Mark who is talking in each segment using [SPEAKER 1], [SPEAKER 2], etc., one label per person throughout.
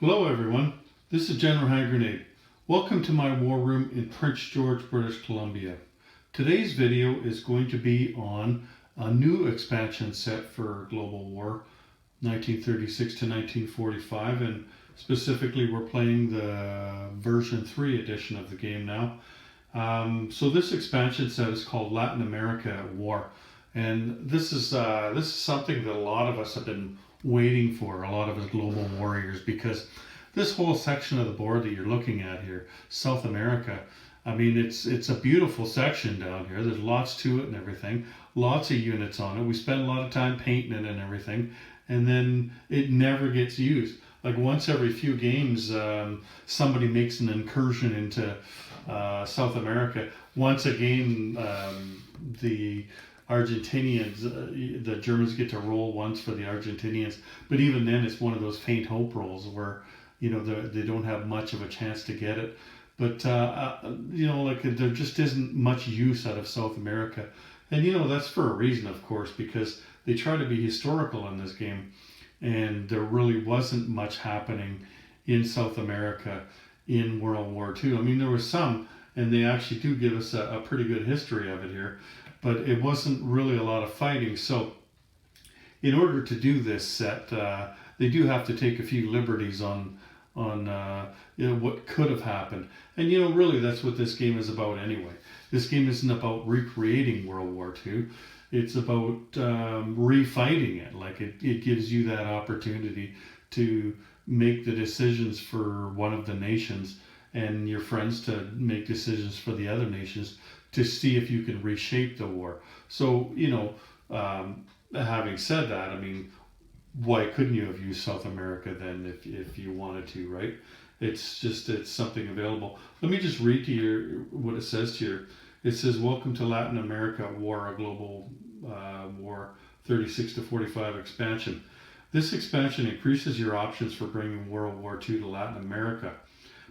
[SPEAKER 1] Hello everyone, this is General Hand Grenade. Welcome to my war room in Prince George, British Columbia. Today's video is going to be on a new expansion set for Global War, 1936 to 1945, and specifically we're playing the version 3 edition of the game now. So this expansion set is called Latin America at War, and this is something that a lot of us have been waiting for, a lot of us global warriors, because this whole section of the board that you're looking at here, South America, I mean, it's a beautiful section down here. There's lots to it and everything, lots of units on it. We spend a lot of time painting it and everything, and then it never gets used. Like once every few games, somebody makes an incursion into South America. Once a game, the Argentinians, the Germans get to roll once for the Argentinians, but even then it's one of those faint hope rolls where, you know, they don't have much of a chance to get it. But, you know, like there just isn't much use out of South America. And, you know, that's for a reason, of course, because they try to be historical in this game. And there really wasn't much happening in South America in World War II. I mean, there was some, and they actually do give us a pretty good history of it here, but it wasn't really a lot of fighting. So in order to do this set, they do have to take a few liberties on you know, what could have happened. And, you know, really that's what this game is about anyway. This game isn't about recreating World War II. It's about refighting it. Like it gives you that opportunity to make the decisions for one of the nations and your friends to make decisions for the other nations to see if you can reshape the war. So, you know, having said that, I mean, why couldn't you have used South America then if you wanted to, right? It's something available. Let me just read to you what it says here. It says, "Welcome to Latin America War, a Global War 36 to 45 expansion. This expansion increases your options for bringing World War II to Latin America.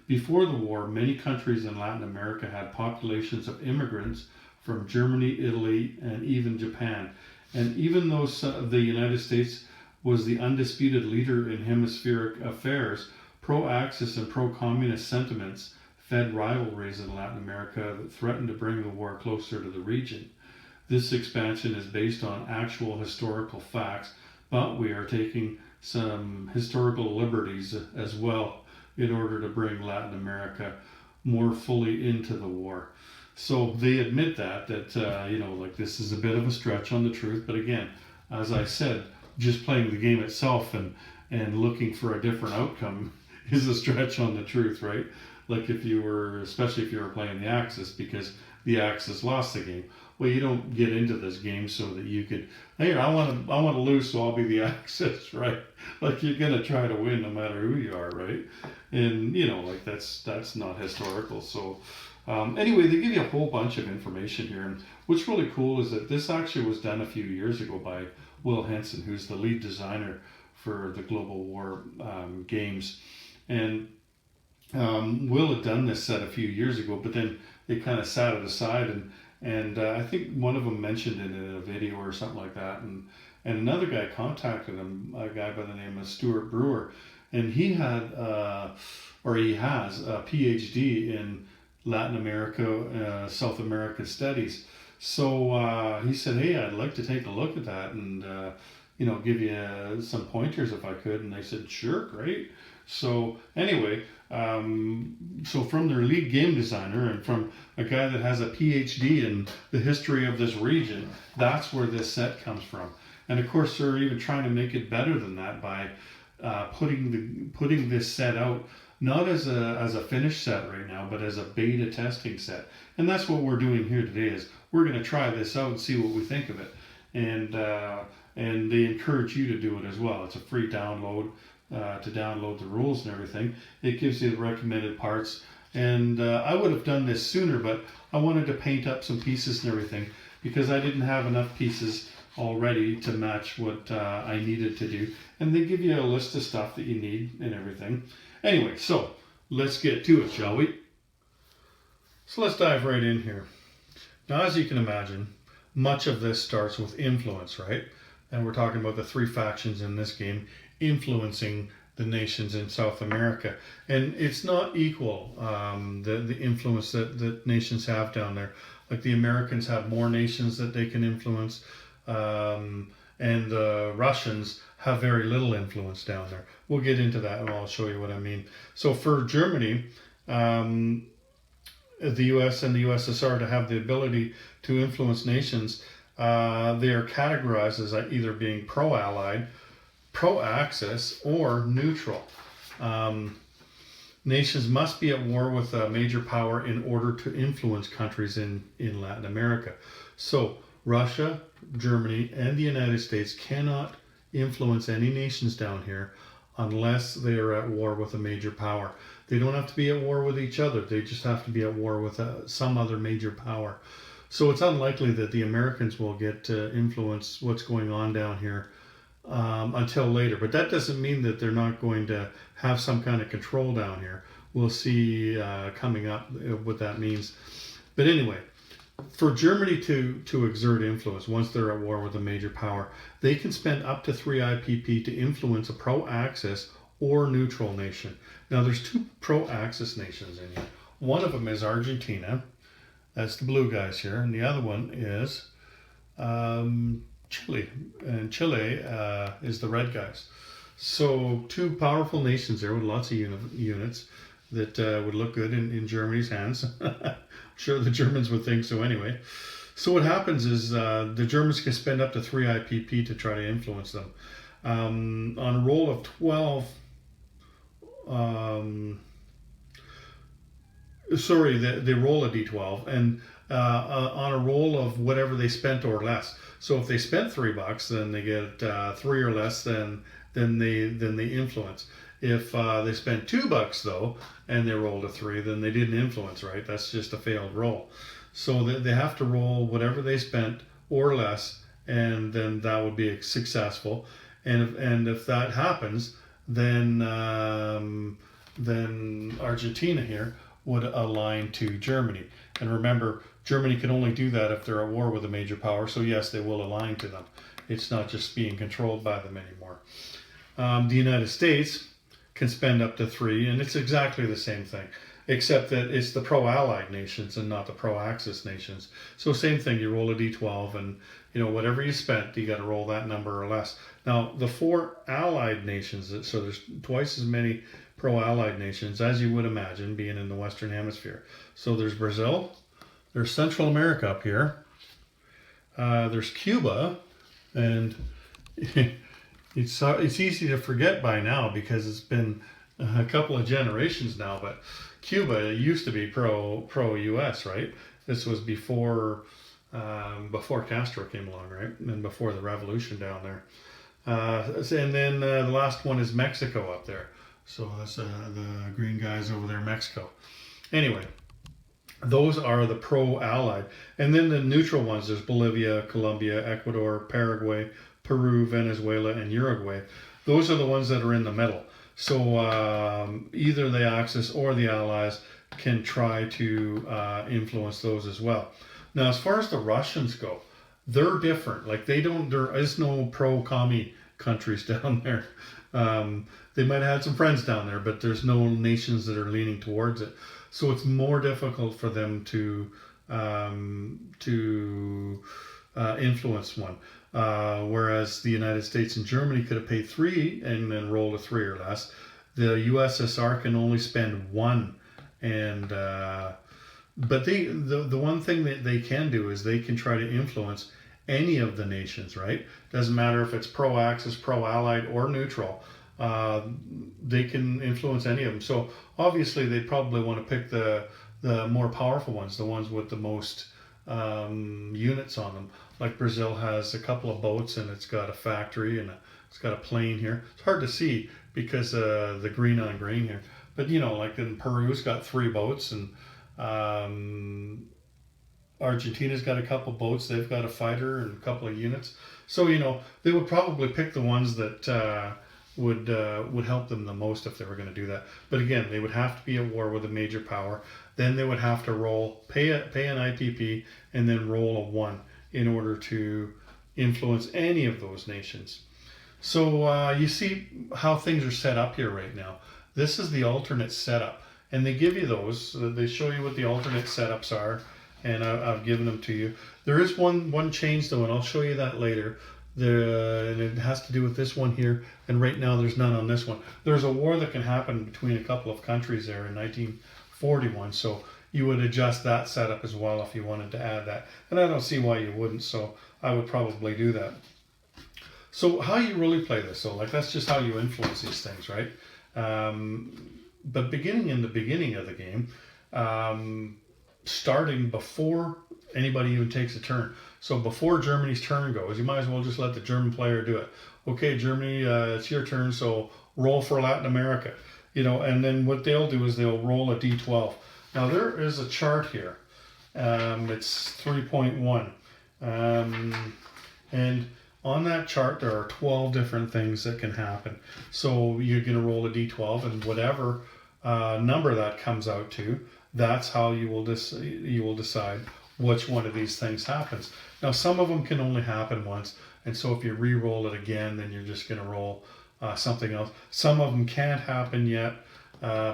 [SPEAKER 1] Before the war, many countries in Latin America had populations of immigrants from Germany, Italy, and even Japan. And even though the United States was the undisputed leader in hemispheric affairs, pro-Axis and pro-communist sentiments fed rivalries in Latin America that threatened to bring the war closer to the region. This expansion is based on actual historical facts, but we are taking some historical liberties as well in order to bring Latin America more fully into the war." So they admit that you know, like this is a bit of a stretch on the truth. But again, as I said, just playing the game itself and looking for a different outcome is a stretch on the truth, right? Like especially if you were playing the Axis, because the Axis lost the game. Well, you don't get into this game so that you could, hey, I want to lose, so I'll be the Axis, right? Like you're gonna try to win no matter who you are, right? And you know, like that's not historical. So anyway, they give you a whole bunch of information here, and what's really cool is that this actually was done a few years ago by Will Henson, who's the lead designer for the Global War games, and Will had done this set a few years ago, but then they kind of sat it aside, and I think one of them mentioned it in a video or something like that, and another guy contacted him, a guy by the name of Stuart Brewer, and he had he has a PhD in Latin America, South America studies. So he said, "Hey, I'd like to take a look at that and you know, give you some pointers if I could." And I said, "Sure, great." So anyway, so from their lead game designer and from a guy that has a PhD in the history of this region, that's where this set comes from. And of course, they're even trying to make it better than that by putting this set out not as a finished set right now, but as a beta testing set. And that's what we're doing here today. Is we're going to try this out and see what we think of it. And they encourage you to do it as well. It's a free download. To download the rules and everything. It gives you the recommended parts, and I would have done this sooner, but I wanted to paint up some pieces and everything because I didn't have enough pieces already to match what I needed to do. And they give you a list of stuff that you need and everything. Anyway, so let's get to it, shall we? So let's dive right in here. Now, as you can imagine, much of this starts with influence, right? And we're talking about the three factions in this game influencing the nations in South America. And it's not equal, the influence that nations have down there. Like the Americans have more nations that they can influence, and the Russians have very little influence down there. We'll get into that and I'll show you what I mean. So for Germany, the US and the USSR to have the ability to influence nations, they are categorized as either being pro-Allied, pro-Axis, or neutral. Nations must be at war with a major power in order to influence countries in Latin America. So Russia, Germany, and the United States cannot influence any nations down here unless they are at war with a major power. They don't have to be at war with each other. They just have to be at war with some other major power. So it's unlikely that the Americans will get to influence what's going on down here until later. But that doesn't mean that they're not going to have some kind of control down here. We'll see coming up what that means. But anyway, for Germany to exert influence once they're at war with a major power, they can spend up to 3 IPP to influence a pro-Axis or neutral nation. Now there's 2 pro-Axis nations in here. One of them is Argentina. That's the blue guys here. And the other one is Chile. And Chile is the red guys. So 2 powerful nations there with lots of units that would look good in Germany's hands. I'm sure the Germans would think so anyway. So what happens is the Germans can spend up to 3 IPP to try to influence them. On a roll of 12, they roll a d12, and on a roll of whatever they spent or less. So if they spent $3, then they get 3 or less, then they influence. If they spent $2 though, and they rolled a 3, then they didn't influence, right? That's just a failed roll. So they have to roll whatever they spent or less, and then that would be successful. And if that happens, then Argentina here would align to Germany. And remember, Germany can only do that if they're at war with a major power. So yes, they will align to them. It's not just being controlled by them anymore. The United States can spend up to 3, and it's exactly the same thing, except that it's the pro-Allied nations and not the pro-Axis nations. So same thing, you roll a d12, and whatever you spent, you got to roll that number or less. Now the 4 Allied nations, so there's twice as many pro-Allied nations as you would imagine being in the Western Hemisphere. So there's Brazil, there's Central America up here, there's Cuba, and it's easy to forget by now because it's been a couple of generations now, but Cuba used to be pro-US, right? This was before Castro came along, right? And before the revolution down there. And then the last one is Mexico up there. So that's the green guys over there, Mexico. Anyway, those are the pro-Allied. And then the neutral ones, there's Bolivia, Colombia, Ecuador, Paraguay, Peru, Venezuela, and Uruguay. Those are the ones that are in the middle. So either the Axis or the Allies can try to influence those as well. Now, as far as the Russians go, they're different. Like there is no pro-commie countries down there. They might have had some friends down there, but there's no nations that are leaning towards it. So it's more difficult for them to influence one. Whereas the United States and Germany could have paid 3 and then rolled a 3 or less. The USSR can only spend 1, and but the one thing that they can do is they can try to influence any of the nations, right? Doesn't matter if it's pro-Axis, pro-Allied, or neutral. They can influence any of them. So obviously they probably want to pick the more powerful ones, the ones with the most units on them. Like Brazil has a couple of boats, and it's got a factory, and it's got a plane here. It's hard to see because the green on green here. But like in Peru's got 3 boats, and Argentina's got a couple boats. They've got a fighter and a couple of units. So they would probably pick the ones that would help them the most if they were going to do that. But again, they would have to be at war with a major power. Then they would have to pay an IPP, and then roll a 1 in order to influence any of those nations. So you see how things are set up here right now. This is the alternate setup, and they give you those. They show you what the alternate setups are, and I've given them to you. There is one change though, and I'll show you that later. And it has to do with this one here, and right now there's none on this one. There's a war that can happen between a couple of countries there in 1941, so you would adjust that setup as well if you wanted to add that. And I don't see why you wouldn't, so I would probably do that. So how you really play this, so like that's just how you influence these things, right? But in the beginning of the game, starting before anybody even takes a turn. So before Germany's turn goes, you might as well just let the German player do it. Okay, Germany, it's your turn, so roll for Latin America. And then what they'll do is they'll roll a d12. Now there is a chart here. It's 3.1. And on that chart, there are 12 different things that can happen. So you're going to roll a d12, and whatever number that comes out to, that's how you will decide which one of these things happens. Now, some of them can only happen once, and so if you re-roll it again, then you're just going to roll something else. Some of them can't happen yet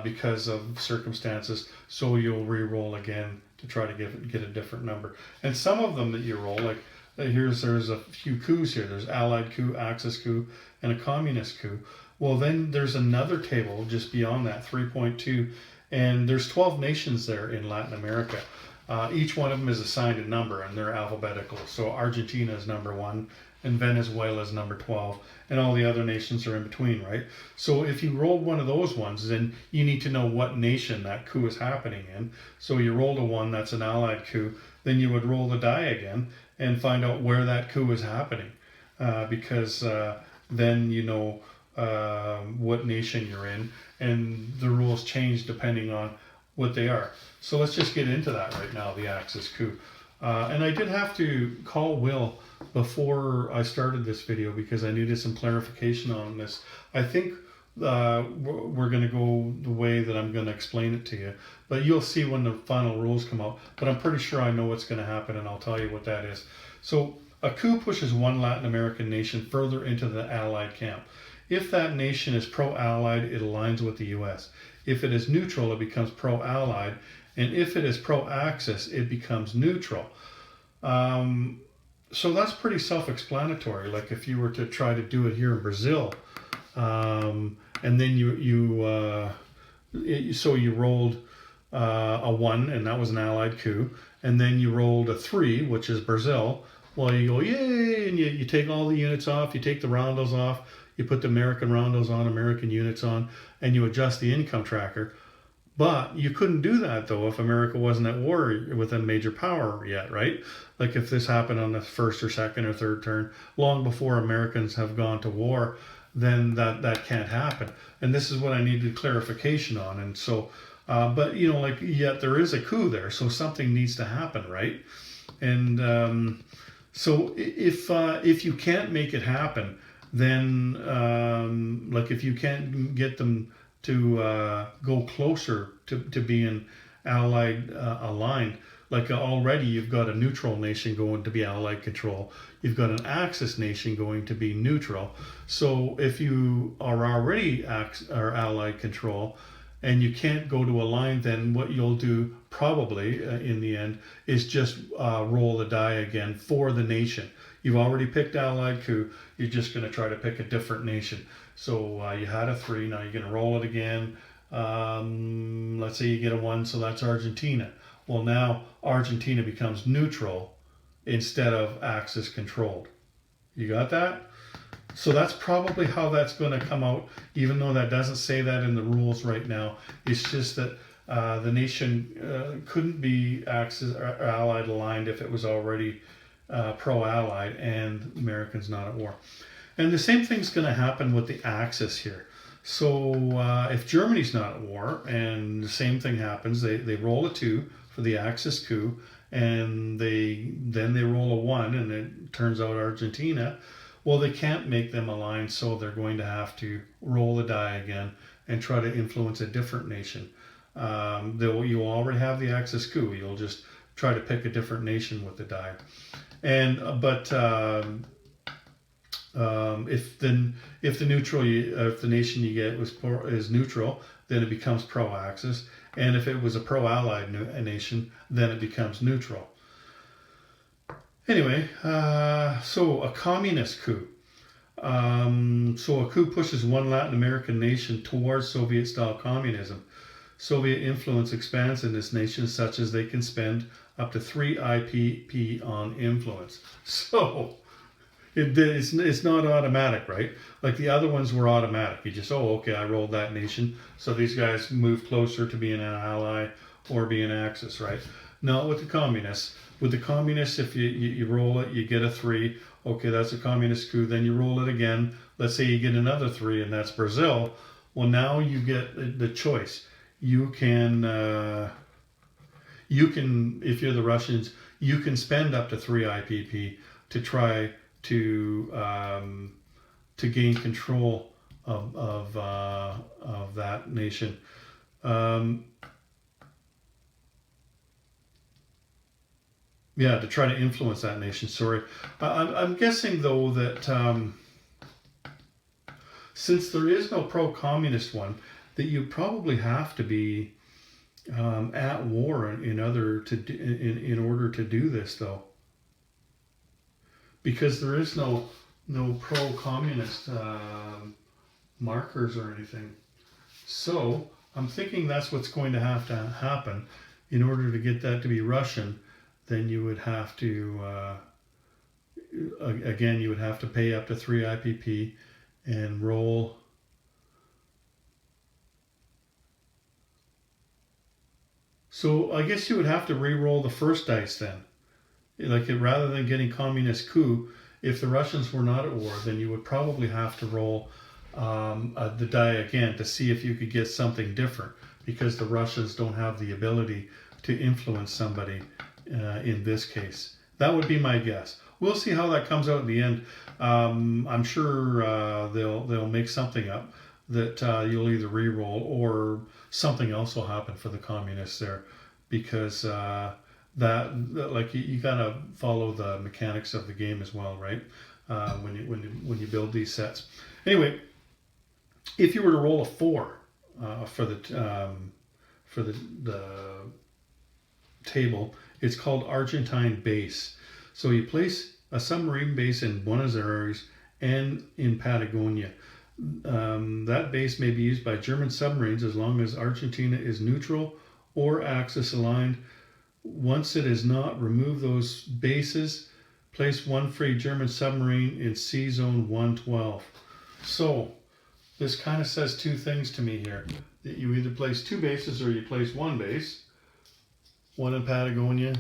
[SPEAKER 1] because of circumstances, so you'll re-roll again to try to get a different number. And some of them that you roll, like there's a few coups here. There's Allied coup, Axis coup, and a Communist coup. Well, then there's another table just beyond that, 3.2, and there's 12 nations there in Latin America. Each one of them is assigned a number, and they're alphabetical. So Argentina is number 1, and Venezuela is number 12, and all the other nations are in between, right? So if you rolled one of those ones, then you need to know what nation that coup is happening in. So you rolled a 1, that's an Allied coup. Then you would roll the die again and find out where that coup is happening, because then you know what nation you're in, and the rules change depending on what they are. So let's just get into that right now, the Axis coup. And I did have to call Will before I started this video because I needed some clarification on this. I think we're going to go the way that I'm going to explain it to you, but you'll see when the final rules come out. But I'm pretty sure I know what's going to happen, and I'll tell you what that is. So a coup pushes one Latin American nation further into the Allied camp. If that nation is pro-Allied, it aligns with the U.S. If it is neutral, it becomes pro-Allied. And if it is pro-Axis, it becomes neutral. So that's pretty self-explanatory. Like if you were to try to do it here in Brazil, and then so you rolled a 1, and that was an Allied coup. And then you rolled a 3, which is Brazil. Well, you go, yay, and you take all the units off, you take the roundels off, you put the American roundels on, American units on, and you adjust the income tracker. But you couldn't do that, though, if America wasn't at war with a major power yet, right? Like if this happened on the first or second or third turn, long before Americans have gone to war, then that can't happen. And this is what I needed clarification on. And so, but, yet there is a coup there, so something needs to happen, right? And so if you can't make it happen, then like if you can't get them to go closer to being Allied aligned, like already you've got a neutral nation going to be Allied control, you've got an Axis nation going to be neutral. So if you are already Allied control and you can't go to a line, then what you'll do probably in the end is just roll the die again for the nation. You've already picked Allied coup, you're just going to try to pick a different nation. So you had a 3, now you're going to roll it again. Let's say you get a 1, so that's Argentina. Well, now Argentina becomes neutral instead of Axis controlled. You got that? So that's probably how that's going to come out, even though that doesn't say that in the rules right now. It's just that the nation couldn't be Axis or Allied aligned if it was already pro-Allied and Americans not at war. And the same thing's going to happen with the Axis here. So if Germany's not at war and the same thing happens, they roll a 2 for the Axis coup, and then they roll a 1, and it turns out Argentina. Well, they can't make them align, so they're going to have to roll the die again and try to influence a different nation. You already have the Axis coup. You'll just try to pick a different nation with the die. If the if the nation you get is neutral, then it becomes pro-Axis, and if it was a pro-allied nation, then it becomes neutral. Anyway, so a communist coup. So a coup pushes one Latin American nation towards Soviet-style communism. Soviet influence expands in this nation such as they can spend up to 3 IPP on influence. So it's not automatic, right? Like the other ones were automatic. You just, oh, okay, I rolled that nation, so these guys move closer to being an ally or being Axis, right? Not with the communists. With the communists, if you roll it, you get a 3. Okay, that's a communist coup. Then you roll it again. Let's say you get another 3, and that's Brazil. Well, now you get the choice. You can, if you're the Russians, you can spend up to 3 IPP to try to gain control of that nation. Yeah, to try to influence that nation. Sorry, I'm guessing though that since there is no pro-communist one, that you probably have to be at war in order to do this though, because there is no pro-communist markers or anything. So I'm thinking that's what's going to have to happen in order to get that to be Russian. Then you would have to, again, you would have to pay up to 3 IPP and roll. So I guess you would have to re-roll the first dice then. Like rather than getting communist coup, if the Russians were not at war, then you would probably have to roll the die again to see if you could get something different, because the Russians don't have the ability to influence somebody. In this case, that would be my guess. We'll see how that comes out in the end. I'm sure they'll make something up that you'll either re-roll or something else will happen for the communists there, because that like you gotta follow the mechanics of the game as well, right? When you build these sets. Anyway, if you were to roll a 4 for the table, it's called Argentine base. So you place a submarine base in Buenos Aires and in Patagonia. That base may be used by German submarines as long as Argentina is neutral or Axis aligned. Once it is not, remove those bases. Place 1 free German submarine in Sea Zone 112. So this kind of says 2 things to me here. That you either place 2 bases or you place 1 base. 1 in Patagonia,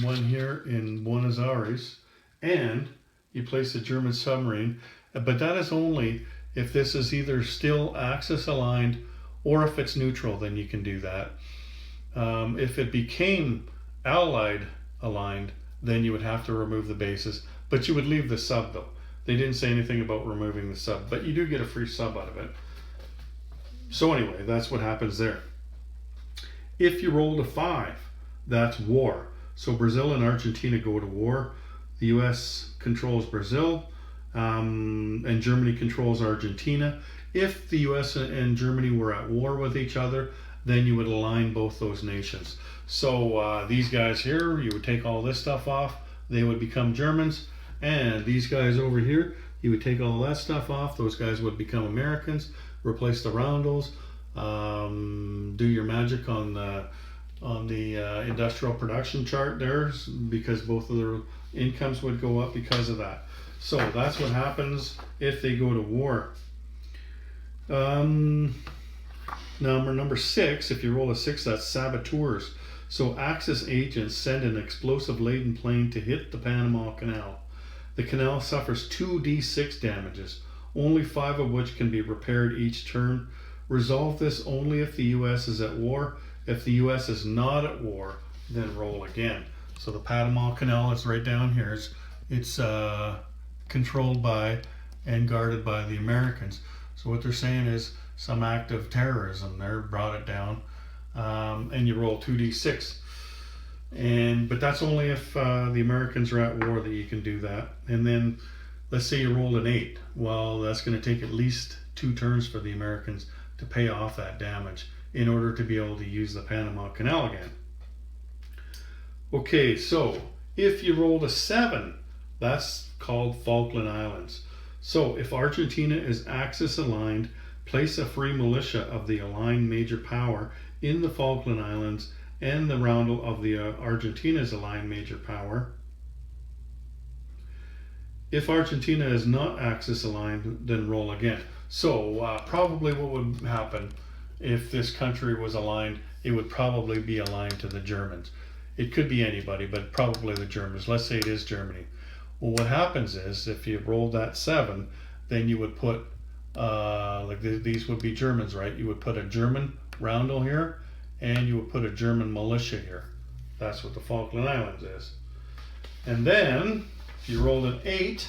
[SPEAKER 1] 1 here in Buenos Aires, and you place a German submarine. But that is only if this is either still Axis aligned or if it's neutral, then you can do that. If it became Allied aligned, then you would have to remove the bases, but you would leave the sub though. They didn't say anything about removing the sub, but you do get a free sub out of it. So anyway, that's what happens there. If you rolled a 5, that's war. So Brazil and Argentina go to war. The US controls Brazil, and Germany controls Argentina. If the US and Germany were at war with each other, then you would align both those nations. So these guys here, you would take all this stuff off, they would become Germans. And these guys over here, you would take all that stuff off, those guys would become Americans, replace the roundels. Do your magic on the industrial production chart there, because both of their incomes would go up because of that. So that's what happens if they go to war. Number 6, if you roll a 6, that's saboteurs. So Axis agents send an explosive laden plane to hit the Panama Canal. The canal suffers 2d6 damages, only 5 of which can be repaired each turn. Resolve this only if the US is at war. If the US is not at war, then roll again. So the Panama Canal is right down here. It's controlled by and guarded by the Americans. So what they're saying is some act of terrorism there brought it down, and you roll 2d6. But that's only if the Americans are at war that you can do that. And then let's say you rolled an 8. Well, that's going to take at least 2 turns for the Americans to pay off that damage in order to be able to use the Panama Canal again. Okay, so if you rolled a 7, that's called Falkland Islands. So if Argentina is Axis aligned, place a free militia of the aligned major power in the Falkland Islands and the roundel of the Argentina's aligned major power. If Argentina is not Axis aligned, then roll again. So probably what would happen if this country was aligned, it would probably be aligned to the Germans. It could be anybody, but probably the Germans. Let's say it is Germany. Well, what happens is if you rolled that 7, then you would put, these would be Germans, right? You would put a German roundel here, and you would put a German militia here. That's what the Falkland Islands is. And then, if you rolled an 8,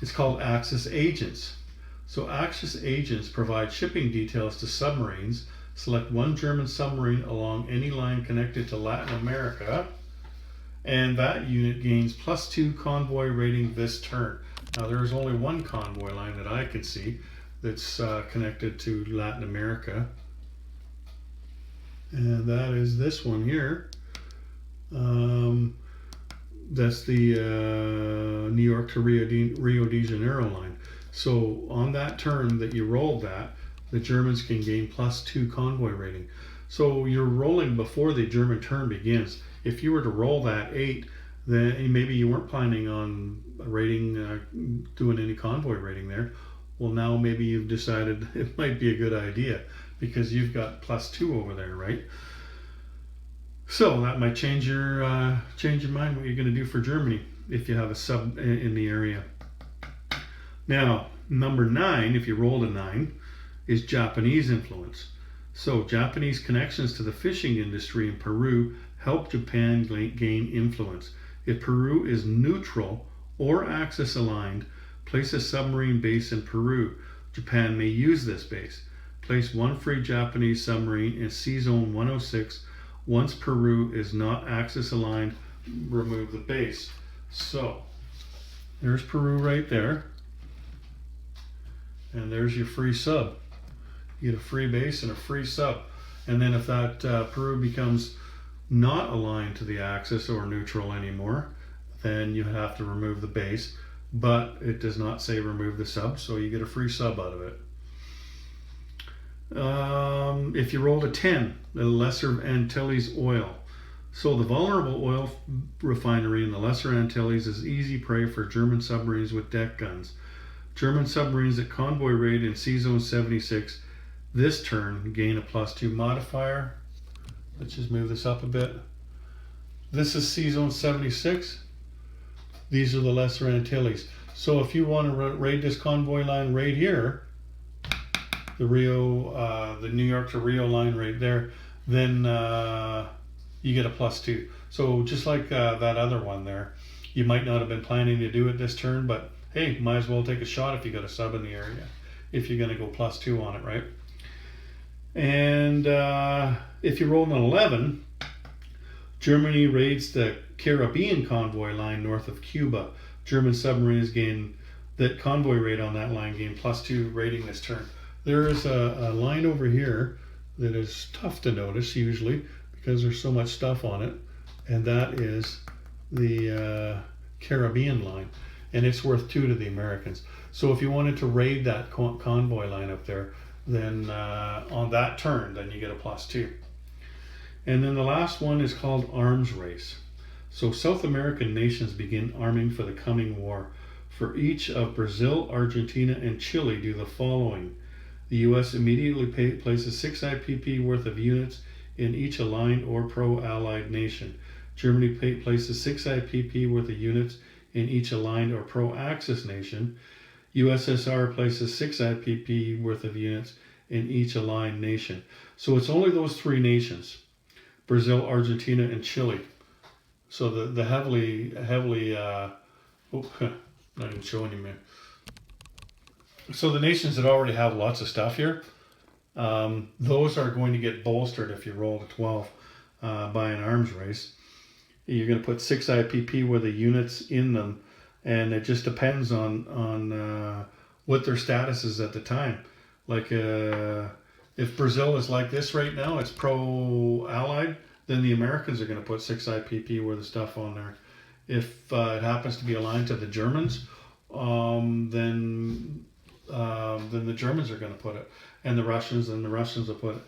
[SPEAKER 1] it's called Axis agents. So Axis agents provide shipping details to submarines. Select one German submarine along any line connected to Latin America, and that unit gains +2 convoy rating this turn. Now there is only one convoy line that I can see that's connected to Latin America, and that is this one here. That's the New York to Rio de Janeiro line. So on that turn that you rolled that, the Germans can gain +2 convoy rating. So you're rolling before the German turn begins. If you were to roll that 8, then maybe you weren't planning on rating, doing any convoy rating there. Well, now maybe you've decided it might be a good idea because you've got +2 over there, right? So that might change your mind what you're going to do for Germany if you have a sub in the area. Now, number 9, if you rolled a 9, is Japanese influence. So Japanese connections to the fishing industry in Peru help Japan gain influence. If Peru is neutral or Axis aligned, place a submarine base in Peru. Japan may use this base. Place one free Japanese submarine in Sea Zone 106. Once Peru is not Axis aligned, remove the base. So there's Peru right there. And there's your free sub. You get a free base and a free sub. And then if that Peru becomes not aligned to the Axis or neutral anymore, then you have to remove the base. But it does not say remove the sub, so you get a free sub out of it. If you rolled a 10, the Lesser Antilles oil. So the vulnerable oil refinery in the Lesser Antilles is easy prey for German submarines with deck guns. German submarines that convoy raid in Sea Zone 76 this turn gain a +2 modifier. Let's just move this up a bit. This is Sea Zone 76. These are the Lesser Antilles. So if you want to raid this convoy line right here, the New York to Rio line right there, then you get a +2. So just like that other one there, you might not have been planning to do it this turn, but hey, might as well take a shot if you got a sub in the area, if you're going to go +2 on it, right? And if you roll an 11, Germany raids the Caribbean convoy line north of Cuba. German submarines that convoy raid on that line gain +2 rating this turn. There is a line over here that is tough to notice usually because there's so much stuff on it, and that is the Caribbean line, and it's worth 2 to the Americans. So if you wanted to raid that convoy line up there, then on that turn, then you get a +2. And then the last one is called arms race. So South American nations begin arming for the coming war. For each of Brazil, Argentina, and Chile do the following. The U.S. immediately places 6 IPP worth of units in each aligned or pro-allied nation. Germany places 6 IPP worth of units in each aligned or pro-Axis nation. USSR places 6 IPP worth of units in each aligned nation. So it's only those 3 nations, Brazil, Argentina, and Chile. So the heavily, not even showing you, man. So the nations that already have lots of stuff here, those are going to get bolstered if you roll a 12. by an arms race. You're going to put 6 IPP with the units in them, and it just depends on what their status is at the time. Like if Brazil is like this right now, it's pro-Allied, then the Americans are going to put 6 IPP with the stuff on there. If it happens to be aligned to the Germans, then the Germans are going to put it, and the Russians will put it.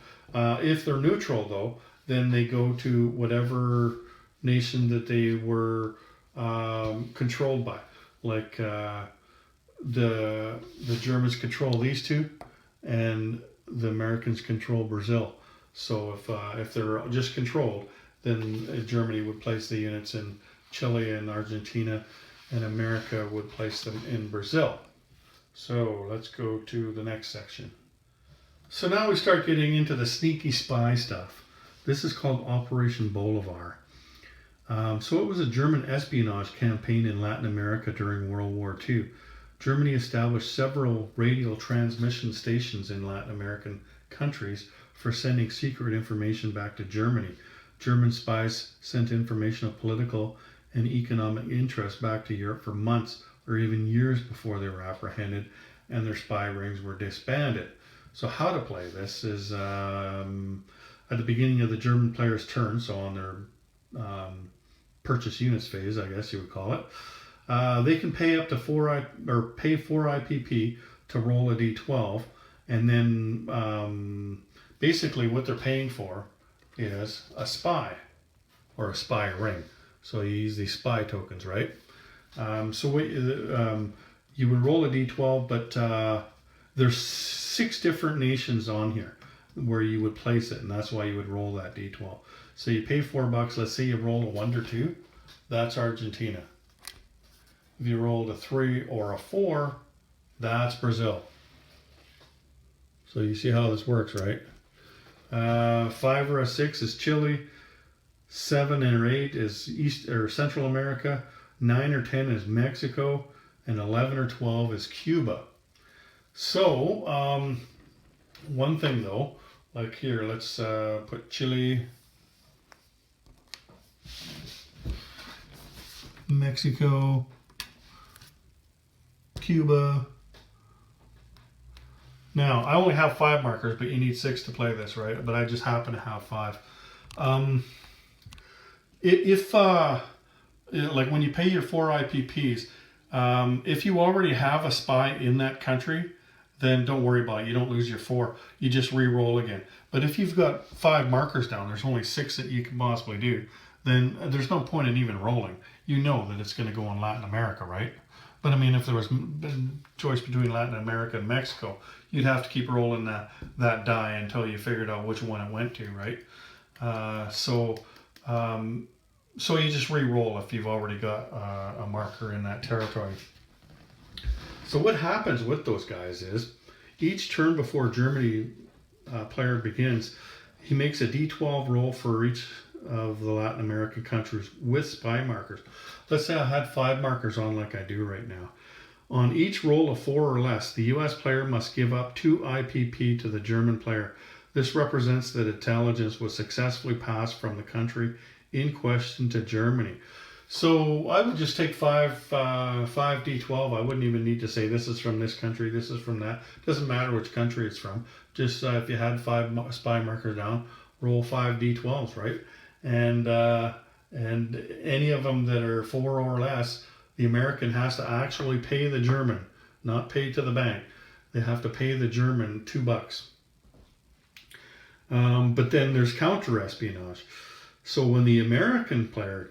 [SPEAKER 1] If they're neutral, though, then they go to whatever nation that they were controlled by. Like the Germans control these two, and the Americans control Brazil. So if they're just controlled, then Germany would place the units in Chile and Argentina, and America would place them in Brazil. So let's go to the next section. So now we start getting into the sneaky spy stuff. This is called Operation Bolivar. So it was a German espionage campaign in Latin America during World War II. Germany established several radio transmission stations in Latin American countries for sending secret information back to Germany. German spies sent information of political and economic interest back to Europe for months or even years before they were apprehended and their spy rings were disbanded. So how to play this is at the beginning of the German player's turn, so on their purchase units phase, I guess you would call it, they can pay up to 4 IPP to roll a D12, and then basically what they're paying for is a spy or a spy ring. So you use these spy tokens, right? You would roll a D12, but there's 6 different nations on here where you would place it, and that's why you would roll that D12. So you pay $4. Let's say you roll a 1 or 2, that's Argentina. If you rolled a 3 or a 4, that's Brazil. So you see how this works, right? 5 or a 6 is Chile. 7 or 8 is East or Central America. 9 or 10 is Mexico, and 11 or 12 is Cuba. So one thing though, like here, let's put Chile, Mexico, Cuba. Now, I only have 5 markers, but you need 6 to play this, right? But I just happen to have 5. Like when you pay your 4 IPPs, if you already have a spy in that country, then don't worry about it. You don't lose your 4. You just re-roll again. But if you've got 5 markers down, there's only 6 that you can possibly do, then there's no point in even rolling. You know that it's going to go in Latin America, right? But I mean, if there was a choice between Latin America and Mexico, you'd have to keep rolling that die until you figured out which one it went to, right? So you just re-roll if you've already got a marker in that territory. So what happens with those guys is, each turn before Germany player begins, he makes a D12 roll for each of the Latin American countries with spy markers. Let's say I had 5 markers on like I do right now. On each roll of 4 or less, the US player must give up 2 IPP to the German player. This represents that intelligence was successfully passed from the country in question to Germany. So I would just take 5 D12. I wouldn't even need to say this is from this country, this is from that. Doesn't matter which country it's from. Just if you had 5 spy markers down, roll 5 D12s, right? And any of them that are 4 or less, the American has to actually pay the German, not pay to the bank. They have to pay the German $2. But then there's counter espionage. So when the American player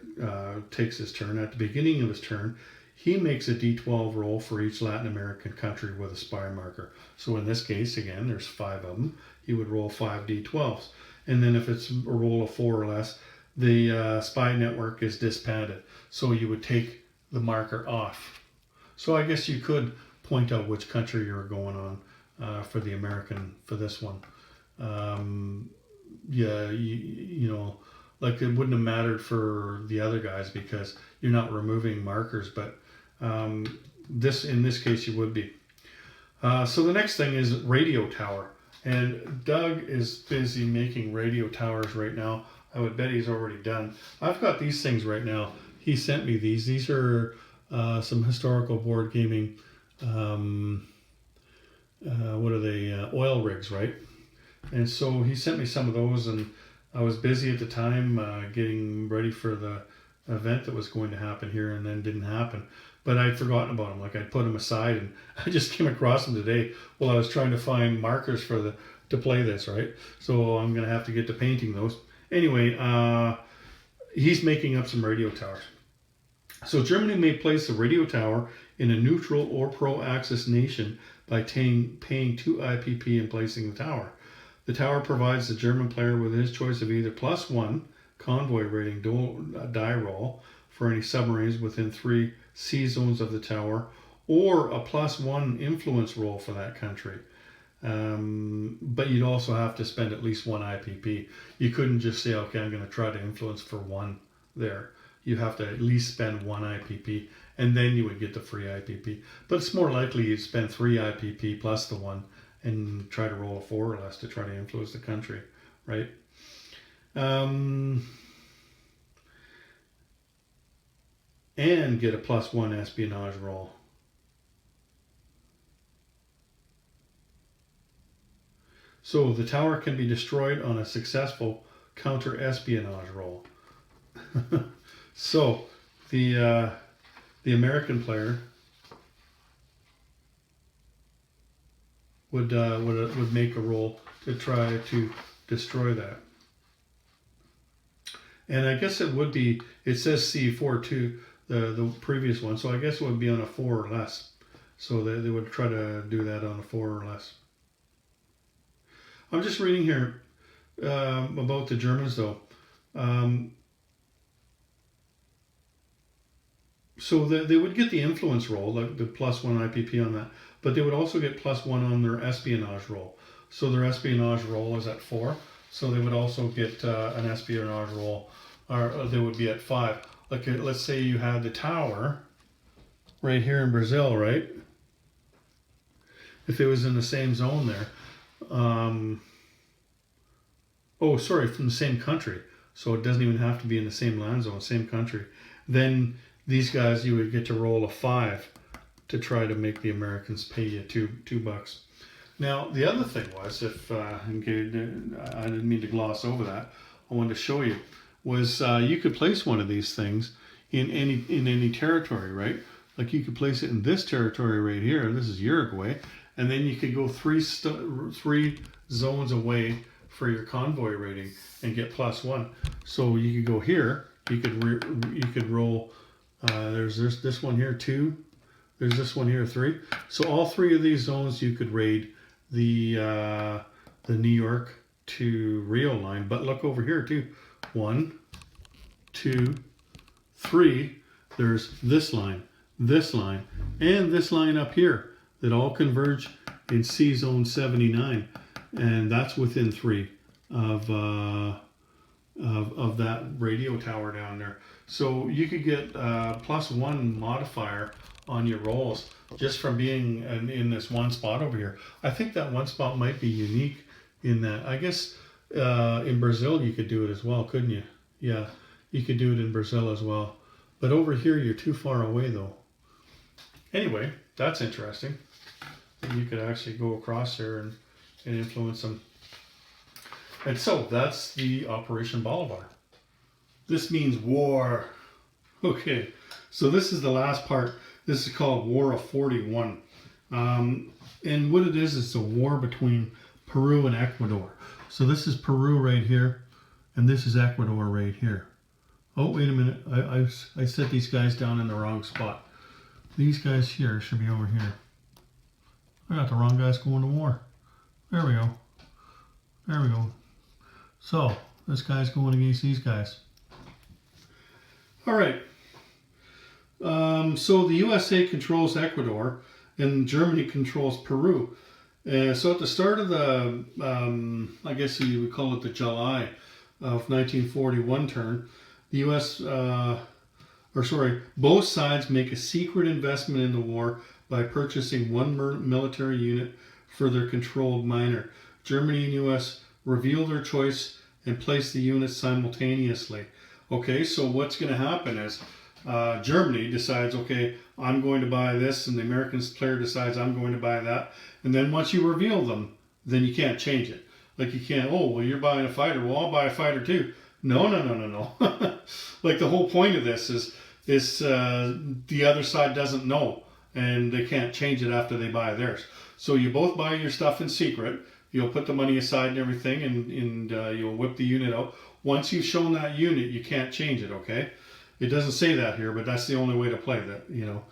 [SPEAKER 1] takes his turn, at the beginning of his turn, he makes a D12 roll for each Latin American country with a spy marker. So in this case, again, there's 5 of them. He would roll 5 D12s. And then if it's a roll of 4 or less, the spy network is disbanded. So you would take the marker off. So I guess you could point out which country you're going on for the American for this one. Yeah, you know, like it wouldn't have mattered for the other guys because you're not removing markers, but in this case you would be. So the next thing is radio tower, and Doug is busy making radio towers right now. I would bet he's already done. I've got these things right now. He sent me these. These are some historical board gaming. What are they? Oil rigs, right? And so he sent me some of those, and I was busy at the time getting ready for the event that was going to happen here, and then didn't happen. But I'd forgotten about them. Like, I'd put them aside, and I just came across them today while I was trying to find markers for to play this, right? So I'm gonna have to get to painting those. Anyway, he's making up some radio towers. So Germany may place a radio tower in a neutral or pro-Axis nation by paying 2 IPP and placing the tower. The tower provides the German player with his choice of either +1 convoy rating die roll for any submarines within 3 sea zones of the tower, or a +1 influence roll for that country. But you'd also have to spend at least 1 IPP. You couldn't just say, okay, I'm going to try to influence for 1 there. You have to at least spend 1 IPP, and then you would get the free IPP. But it's more likely you'd spend 3 IPP plus the 1 and try to roll a 4 or less to try to influence the country, right? And get a +1 espionage roll. So the tower can be destroyed on a successful counter-espionage roll. So the American player would make a roll to try to destroy that. And I guess it would be, it says C4 too, the previous one, so I guess it would be on a 4 or less. So they would try to do that on a 4 or less. I'm just reading here about the Germans though. So they would get the influence roll, like the +1 IPP on that, but they would also get +1 on their espionage roll. So their espionage roll is at 4, so they would also get an espionage roll, or they would be at 5. Like, let's say you had the tower right here in Brazil, right? If it was in the same zone there. Oh, sorry, from the same country. So it doesn't even have to be in the same land zone, same country. Then these guys, you would get to roll a 5 to try to make the Americans pay you two bucks. Now, the other thing was, if I didn't mean to gloss over that, I wanted to show you, was you could place one of these things in any territory, right? Like, you could place it in this territory right here. This is Uruguay, and then you could go three zones away for your convoy rating and get +1. So you could go here. You could roll. There's this one here 2. There's this one here 3. So all 3 of these zones you could raid the New York to Rio line. But look over here too. 1, 2, 3. There's this line, and this line up here that all converge in C zone 79, and that's within 3 of that radio tower down there. So you could get +1 modifier on your rolls just from being in this one spot over here. I think that one spot might be unique in that. I guess in Brazil you could do it as well, couldn't you? Yeah, you could do it in Brazil as well. But over here you're too far away though. Anyway, that's interesting. You could actually go across there and influence them. And so that's the Operation Bolivar. This means war. Okay, so this is the last part. This is called War of 41. And what it is, it's a war between Peru and Ecuador. So this is Peru right here, and this is Ecuador right here. Oh, wait a minute. I set these guys down in the wrong spot. These guys here should be over here. I got the wrong guys going to war. There we go. There we go. So, this guy's going against these guys. All right. So the USA controls Ecuador and Germany controls Peru. So at the start of the, I guess you would call it the July of 1941 turn, the both sides make a secret investment in the war by purchasing one military unit for their controlled minor. Germany and US reveal their choice and place the units simultaneously. Okay, so what's going to happen is Germany decides, okay, I'm going to buy this, and the American player decides I'm going to buy that. And then once you reveal them, then you can't change it. Like you can't, oh, well, you're buying a fighter. Well, I'll buy a fighter too. No, no, no, no, no. Like the whole point of this is the other side doesn't know, and they can't change it after they buy theirs. So you both buy your stuff in secret. You'll put the money aside and everything, and you'll whip the unit out. Once you've shown that unit, you can't change it, okay? It doesn't say that here, but that's the only way to play that, you know.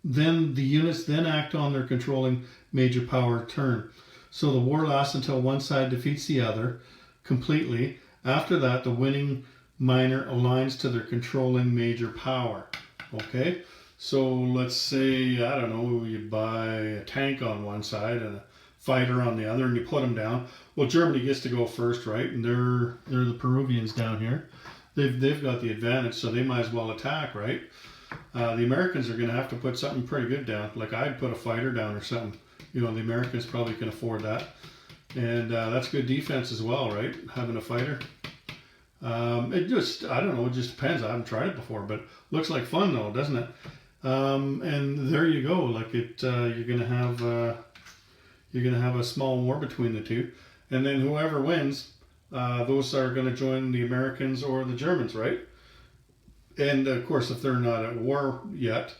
[SPEAKER 1] Then the units then act on their controlling major power turn. So the war lasts until one side defeats the other completely. After that, the winning minor aligns to their controlling major power. Okay? So let's say, I don't know, you buy a tank on one side and a fighter on the other, and you put them down. Well, Germany gets to go first, right? And they're the Peruvians down here. They've got the advantage, so they might as well attack, right? The Americans are going to have to put something pretty good down. Like I'd put a fighter down or something. You know, the Americans probably can afford that. And that's good defense as well, right? Having a fighter. It just, I don't know, it just depends. I haven't tried it before, but looks like fun though, doesn't it? And there you go. Like you're going to have a small war between the two. And then whoever wins, those are going to join the Americans or the Germans, right? And of course, if they're not at war yet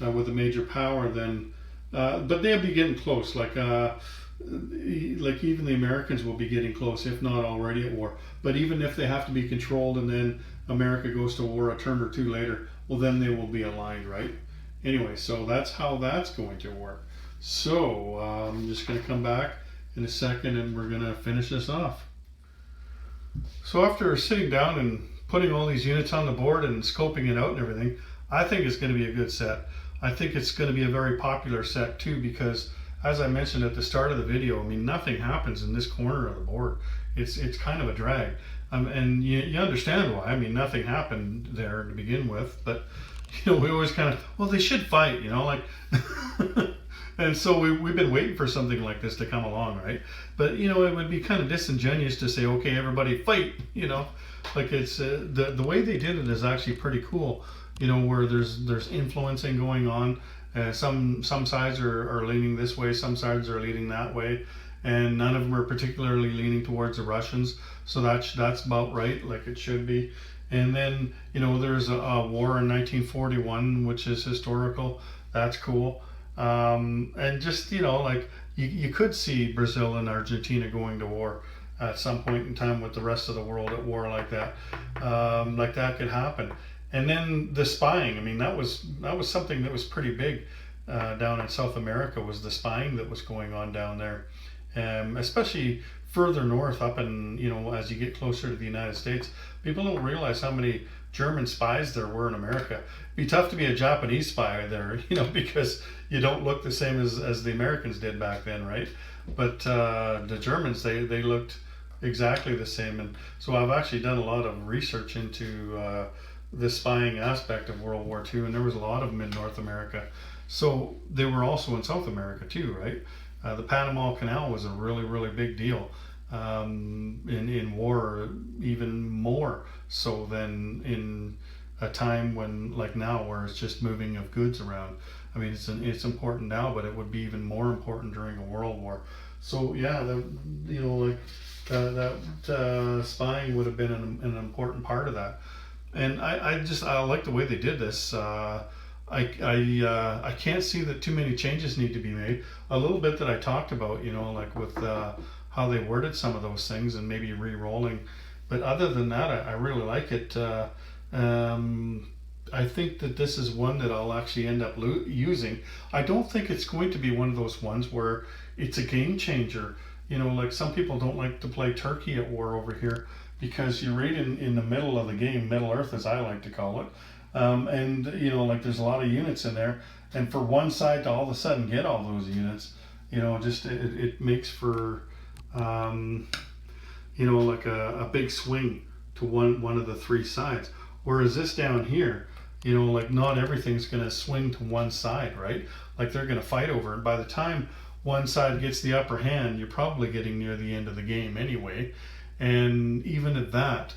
[SPEAKER 1] with a major power, then but they'll be getting close. Like even the Americans will be getting close, if not already at war. But even if they have to be controlled, and then America goes to war a turn or two later, well, then they will be aligned, right? Anyway, so that's how that's going to work. So I'm just going to come back in a second, and we're going to finish this off. So after sitting down and putting all these units on the board and scoping it out and everything, I think it's going to be a good set. I think it's going to be a very popular set too, because as I mentioned at the start of the video, I mean, nothing happens in this corner of the board. It's kind of a drag. And you understand why. I mean, nothing happened there to begin with, but you know, we always kind of, well, they should fight, you know, like, and so we've been waiting for something like this to come along, right? But, you know, it would be kind of disingenuous to say, okay, everybody fight, you know, like it's, the way they did it is actually pretty cool, you know, where there's influencing going on. Some sides are leaning this way, some sides are leaning that way, and none of them are particularly leaning towards the Russians. So that's about right, like it should be. And then, you know, there's a war in 1941, which is historical. That's cool. And just, you know, like you could see Brazil and Argentina going to war at some point in time with the rest of the world at war like that. Like that could happen. And then the spying. I mean, that was something that was pretty big down in South America, was the spying that was going on down there, especially further north up in, you know, as you get closer to the United States. People don't realize how many German spies there were in America. It'd be tough to be a Japanese spy there, you know, because you don't look the same as the Americans did back then, right? But the Germans, they looked exactly the same. And so I've actually done a lot of research into the spying aspect of World War II, and there was a lot of them in North America. So they were also in South America too, right? The Panama Canal was a really, really big deal in war, even more so than in a time when, like now, where it's just moving of goods around. I mean, it's important now, but it would be even more important during a world war. So yeah, you know, like that spying would have been an important part of that. And I like the way they did this. I can't see that too many changes need to be made. A little bit that I talked about, you know, like with how they worded some of those things and maybe re-rolling. But other than that, I really like it. I think that this is one that I'll actually end up using. I don't think it's going to be one of those ones where it's a game changer. You know, like some people don't like to play turkey at war over here, because you're right in the middle of the game, Middle Earth as I like to call it. And, you know, like there's a lot of units in there. And for one side to all of a sudden get all those units, you know, just it makes for, you know, like a big swing to one of the three sides. Whereas this down here, you know, like not everything's going to swing to one side, right? Like they're going to fight over it. By the time one side gets the upper hand, you're probably getting near the end of the game anyway. And even at that,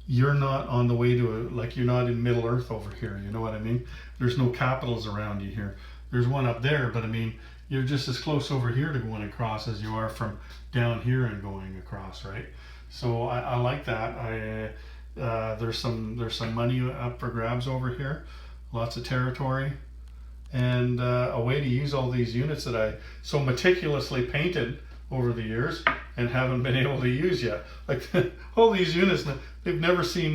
[SPEAKER 1] you're not on the way to like you're not in Middle Earth over here. You know what I mean? There's no capitals around you here. There's one up there, but I mean, you're just as close over here to going across as you are from down here and going across, right? So I like that. There's some money up for grabs over here, lots of territory, and a way to use all these units that I so meticulously painted over the years and haven't been able to use yet. Like all these units, they've never seen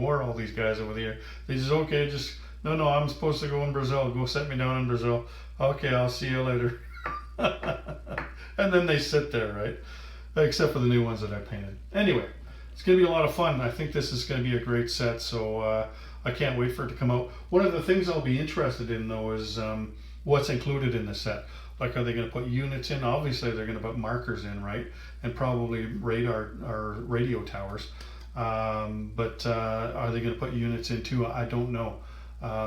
[SPEAKER 1] war. All these guys over the year, they just just no, I'm supposed to go in Brazil. Go set me down in Brazil. Okay, I'll see you later. And then they sit there, right? Except for the new ones that I painted. Anyway, it's going to be a lot of fun. I think this is going to be a great set, so I can't wait for it to come out. One of the things I'll be interested in, though, is what's included in the set. Like, are they going to put units in? Obviously, they're going to put markers in, right? And probably radar or radio towers. But are they going to put units in too? I don't know.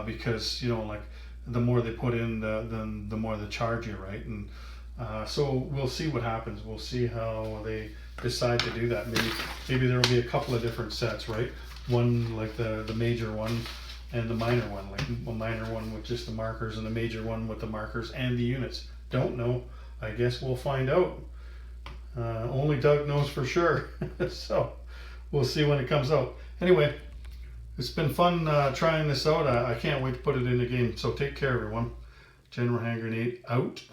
[SPEAKER 1] Because, you know, like, the more they put in, the more they charge you, right? And so we'll see what happens. We'll see how they decide to do that. Maybe there will be a couple of different sets, right? One like the major one and the minor one, like a minor one with just the markers and the major one with the markers and the units. Don't know. I guess we'll find out. Only Doug knows for sure. So we'll see when it comes out. Anyway, it's been fun trying this out. I can't wait to put it in the game. So take care, everyone. General Hand Grenade out.